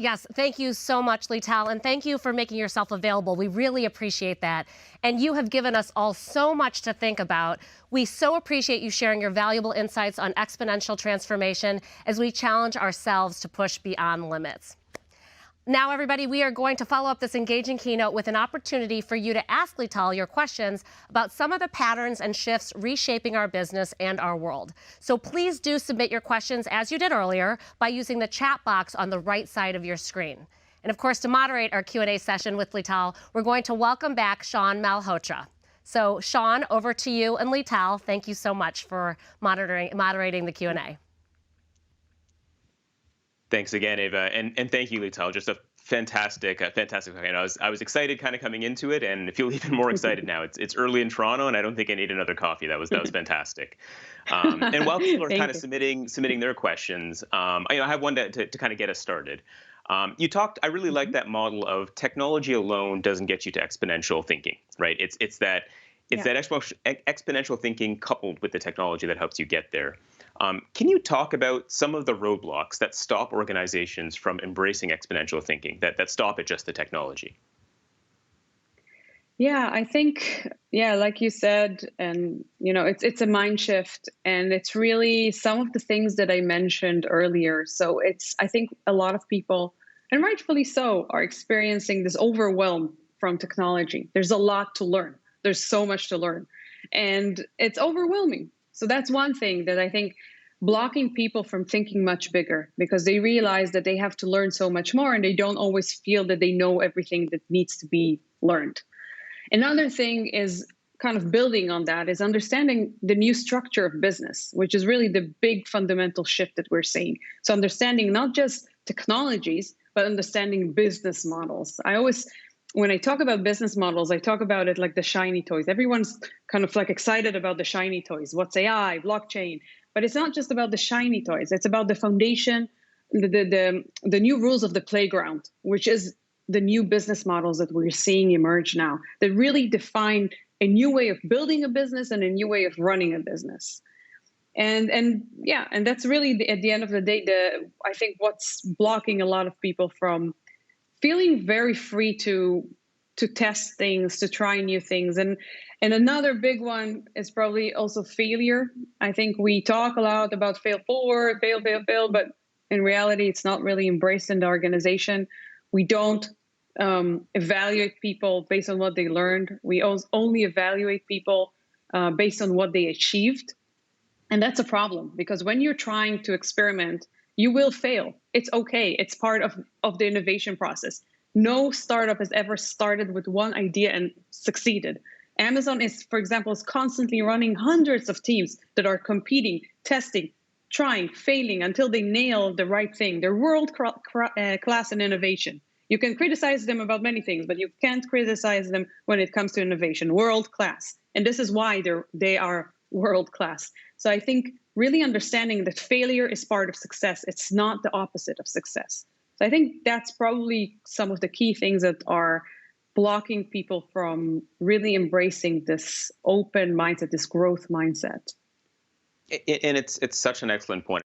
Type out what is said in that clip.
Yes, thank you so much, Lital, and thank you for making yourself available. We really appreciate that. And you have given us all so much to think about. We so appreciate you sharing your valuable insights on exponential transformation as we challenge ourselves to push beyond limits. Now, everybody, we are going to follow up this engaging keynote with an opportunity for you to ask Lital your questions about some of the patterns and shifts reshaping our business and our world. So please do submit your questions, as you did earlier, by using the chat box on the right side of your screen. And of course, to moderate our Q&A session with Lital, we're going to welcome back Sean Malhotra. So Sean, over to you, and Lital, thank you so much for moderating the Q&A. Thanks again, Ava, and thank you, Lital. Just a fantastic. I was excited kind of coming into it, and feel even more excited now. It's early in Toronto, and I don't think I need another coffee. That was fantastic. And while people are kind of submitting their questions, I have one to kind of get us started. You talked. I really like that model of technology alone doesn't get you to exponential thinking, right? It's that exponential thinking coupled with the technology that helps you get there. Can you talk about some of the roadblocks that stop organizations from embracing exponential thinking, that stop at just the technology? Yeah, I think, like you said, and it's a mind shift, and it's really some of the things that I mentioned earlier. So I think a lot of people, and rightfully so, are experiencing this overwhelm from technology. There's a lot to learn. There's so much to learn, and it's overwhelming. So that's one thing that I think blocking people from thinking much bigger, because they realize that they have to learn so much more and they don't always feel that they know everything that needs to be learned. Another thing is kind of building on that is understanding the new structure of business, which is really the big fundamental shift that we're seeing. So understanding not just technologies, but understanding business models. When I talk about business models, I talk about it like the shiny toys. Everyone's kind of like excited about the shiny toys. What's AI, blockchain? But it's not just about the shiny toys. It's about the foundation, the new rules of the playground, which is the new business models that we're seeing emerge now that really define a new way of building a business and a new way of running a business. And that's really at the end of the day, I think what's blocking a lot of people from feeling very free to test things, to try new things. And another big one is probably also failure. I think we talk a lot about fail forward, fail, but in reality, it's not really embraced in the organization. We don't evaluate people based on what they learned. We only evaluate people based on what they achieved. And that's a problem, because when you're trying to experiment, you will fail. It's okay. It's part of the innovation process. No startup has ever started with one idea and succeeded. Amazon for example, is constantly running hundreds of teams that are competing, testing, trying, failing until they nail the right thing. They're world class in innovation. You can criticize them about many things, but you can't criticize them when it comes to innovation. World class. And this is why they are world class. So I think really understanding that failure is part of success. It's not the opposite of success. So I think that's probably some of the key things that are blocking people from really embracing this open mindset, this growth mindset. And it's such an excellent point.